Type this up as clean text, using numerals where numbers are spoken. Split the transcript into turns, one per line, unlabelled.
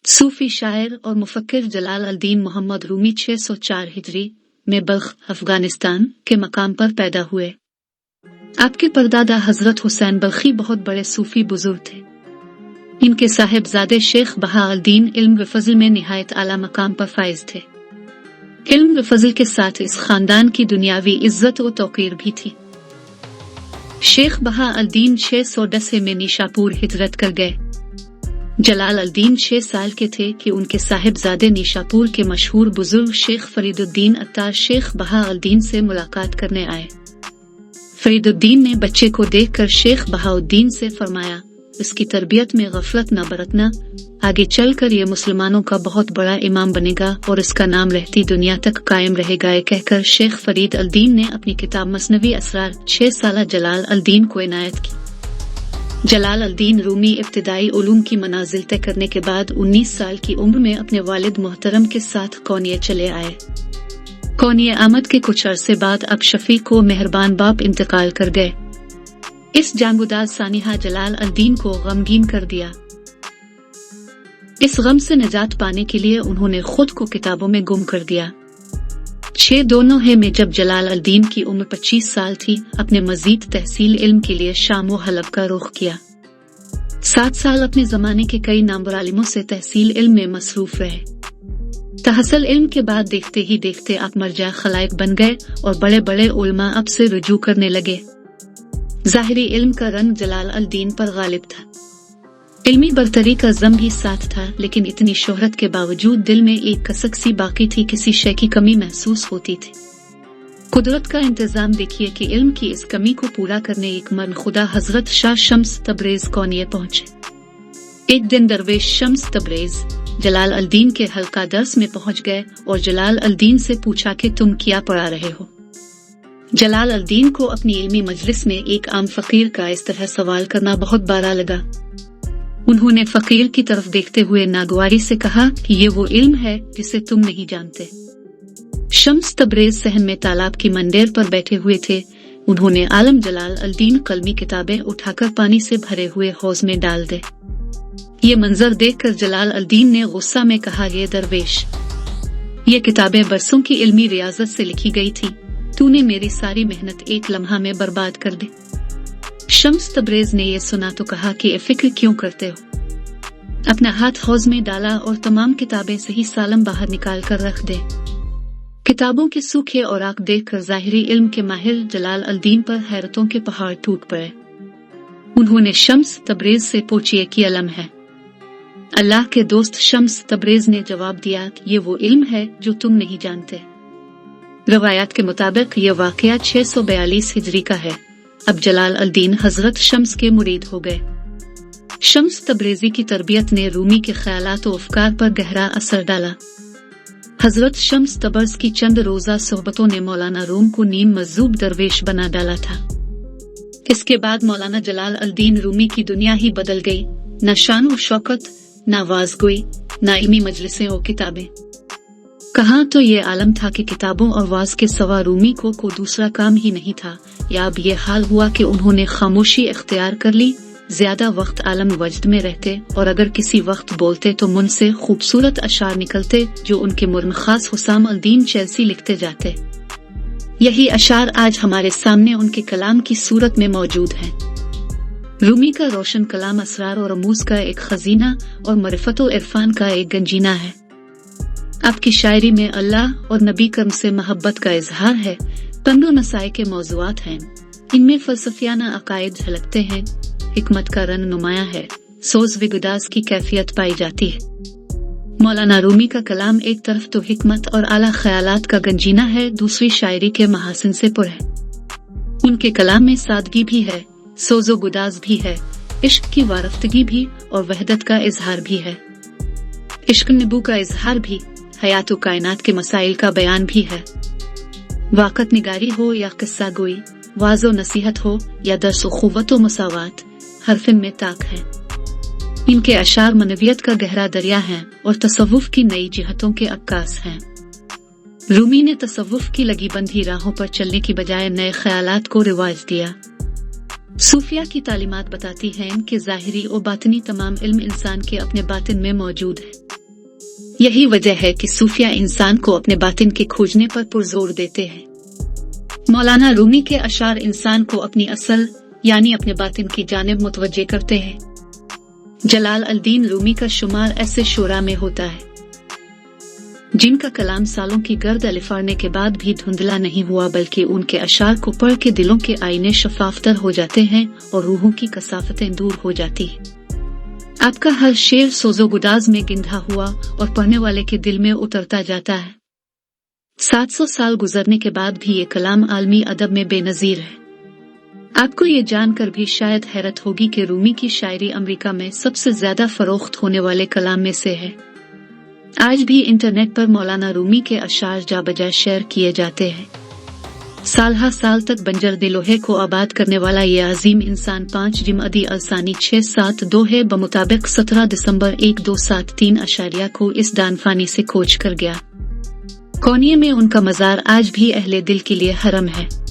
सूफी शायर और मुफक्किर जलाल अल-दीन मोहम्मद रूमी 604 हिजरी में बल्ख अफगानिस्तान के मकाम पर पैदा हुए। आपके परदादा हजरत हुसैन बल्खी बहुत बड़े सूफी बुजुर्ग थे। इनके साहिबजादे शेख बहा अल-दीन इल्म व फजल में निहायत आला मकाम पर फाइज थे। इल्म व फजल के साथ इस खानदान की दुनियावी इज्जत व तौकीर भी थी। शेख बहा अल-दीन 610 में निशापुर हिजरत कर गए। जलाल अल-दीन 6 साल के थे कि उनके साहिबजादे निशापुर के मशहूर बुजुर्ग शेख फरीदुद्दीन अत्तार शेख बहा अल-दीन से मुलाकात करने आए। फरीदुद्दीन ने बच्चे को देखकर शेख बहाउद्दीन से फरमाया, इसकी तरबियत में गफलत न बरतना, आगे चलकर ये मुसलमानों का बहुत बड़ा इमाम बनेगा और इसका नाम रहती दुनिया तक कायम रहेगा। ये कहकर शेख फरीद अल-दीन ने अपनी किताब मसनवी असरार 6 साला जलाल अल-दीन को इनायत की। जलाल अल-दीन रूमी इब्तिदाई उलूम की मनाजिल तय करने के बाद 19 साल की उम्र में अपने वालिद मोहतरम के साथ कौनिया चले आए। कौनिया आमद के कुछ अरसे बाद अब शफीक को मेहरबान बाप इंतकाल कर गए। इस जानगुदाज सानिहा जलाल अल-दीन को गमगीन कर दिया। इस गम से निजात पाने के लिए उन्होंने खुद को किताबों में गुम कर दिया। 692 में जब जलाल अल-दीन की उम्र 25 साल थी, अपने मजीद तहसील इल्म के लिए शाम व हलब का रुख किया। 7 साल अपने जमाने के कई नामवर आलिमों से तहसील इल्म में मसरूफ रहे। तहसल इल्म के बाद देखते ही देखते आप मरजा खलाइक बन गए और बड़े बड़े उलमा अब से रुजू करने लगे। ज़ाहिरी इल्म का रंग जलाल अल-दीन पर गालिब था। इल्मी बरतरी का ज़म भी साथ था, लेकिन इतनी शोहरत के बावजूद दिल में एक कसक सी बाकी थी, किसी शय की कमी महसूस होती थी। कुदरत का इंतजाम देखिए कि इल्म की इस कमी को पूरा करने एक मर्द खुदा हजरत शाह शम्स तबरेज कौनिया पहुँचे। एक दिन दरवेश शम्स तबरेज जलाल अल-दीन के हल्का दर्स में पहुँच गए और जलाल अल-दीन से पूछा कि तुम क्या पढ़ा रहे हो। जलाल अल-दीन को अपनी इल्मी मजलिस में एक आम फकीर का इस तरह सवाल करना बहुत बारा लगा। उन्होंने फकीर की तरफ देखते हुए नागवारी से कहा कि ये वो इल्म है जिसे तुम नहीं जानते। शम्स तबरेज सहन में तालाब की मंडेर पर बैठे हुए थे। उन्होंने आलम जलाल अल-दीन कलमी किताबें उठाकर पानी से भरे हुए हौज में डाल दे। ये मंजर देखकर जलाल अल-दीन ने गुस्सा में कहा, ये दरवेश, ये किताबें बरसों की इल्मी रियाजत से लिखी गई थी, तूने मेरी सारी मेहनत एक लम्हा में बर्बाद कर दी। शम्स तबरेज ने यह सुना तो कहा कि फिक्र क्यों करते हो। अपना हाथ हौज में डाला और तमाम किताबें सही सालम बाहर निकाल कर रख दे। किताबों के सूखे औराक देखकर ज़ाहिरी इल्म के माहिर जलाल अल-दीन पर हैरतों के पहाड़ टूट पड़े। उन्होंने शम्स तबरेज से पूछिए कि इल्म है। अल्लाह के दोस्त शम्स तबरेज ने जवाब दिया कि ये वो इल्म है जो तुम नहीं जानते। रवायात के मुताबिक ये वाकया 642 हिजरी का है। अब जलाल अल-दीन हजरत शम्स के मुरीद हो गए। शम्स तबरेजी की तरबियत ने रूमी के ख्यालात और अफकार पर गहरा असर डाला। हजरत शम्स तबरेज की चंद रोजा सोहबतों ने मौलाना रूम को नीम मजजूब दरवेश बना डाला था। इसके बाद मौलाना जलाल अल-दीन रूमी की दुनिया ही बदल गई। न शान और शौकत, न वाज़गोई, न इल्मी मजलिसें और किताबें। कहाँ तो ये आलम था कि किताबों और वाज के सवा रूमी को दूसरा काम ही नहीं था, या अब ये हाल हुआ कि उन्होंने खामोशी इख्तियार कर ली। ज्यादा वक्त आलम वजद में रहते और अगर किसी वक्त बोलते तो मुन से खूबसूरत अशार निकलते जो उनके मुर्म खास हुसाम अल-दीन चेल्सी लिखते जाते। यही अशार आज हमारे सामने उनके कलाम की सूरत में मौजूद हैं। रूमी का रोशन कलाम असरार और रमूज का एक खजीना और मरिफत और इरफान का एक गंजीना है। आपकी शायरी में अल्लाह और नबी करम से मोहब्बत का इजहार है। तंदो नसाए के मौजुआत हैं, इनमें फलसफियाना अकायद झलकते हैं। हिकमत का रंग नुमाया है, सोज विगुदास की कैफियत पाई जाती है। मौलाना रूमी का कलाम एक तरफ तो हिकमत और आला ख्यालात का गंजीना है, दूसरी शायरी के महासिन से पुर है। उनके कलाम में सादगी भी है, सोजो गुदाज भी है, इश्क की वारफ्तगी भी और वहदत का इजहार भी है। इश्क निबू का इजहार भी, हयात कायनात के मसाइल का बयान भी है। वाक़त निगारी हो या किस्सा गोई, वाज़ो नसीहत हो या दर्स ख़ुव्वत व मसावात, हर फिन में ताक है। इनके अशार मनवियत का गहरा दरिया हैं और तसव्वुफ की नई जिहतों के अक्कास हैं। रूमी ने तसव्वुफ की लगी बंधी राहों पर चलने की बजाय नए ख्यालात को रिवाज दिया। सूफिया की तालीमात बताती हैं कि ज़ाहिरी और बातिनी तमाम इल्म इंसान के अपने बातिन में मौजूद है। यही वजह है कि सूफिया इंसान को अपने बातिन के खोजने पर पुरजोर देते हैं। मौलाना रूमी के अशार इंसान को अपनी असल यानी अपने बातिन की जानिब मुतवज्जे करते हैं। जलाल अल-दीन रूमी का शुमार ऐसे शोरा में होता है जिनका कलाम सालों की गर्द अलिफाड़ने के बाद भी धुंधला नहीं हुआ, बल्कि उनके अशार को पढ़ के दिलों के आईने शफाफतर हो जाते हैं और रूहों की कसाफतें दूर हो जाती हैं। आपका हर शेर सोजो गुदाज में गिंधा हुआ और पढ़ने वाले के दिल में उतरता जाता है। 700 साल गुजरने के बाद भी ये कलाम आलमी अदब में बेनजीर है। आपको ये जानकर भी शायद हैरत होगी कि रूमी की शायरी अमेरिका में सबसे ज्यादा फरोख्त होने वाले कलाम में से है। आज भी इंटरनेट पर मौलाना रूमी के अशार जा बजा शेयर किए जाते हैं। साल हर साल तक बंजर दिलोहे को आबाद करने वाला ये अजीम इंसान 5 जिमअदी अलसानी 672 है बमुताबिक 17 दिसंबर 1273 अशारिया को इस दानफानी से खोज कर गया। कोनिये में उनका मजार आज भी अहले दिल के लिए हरम है।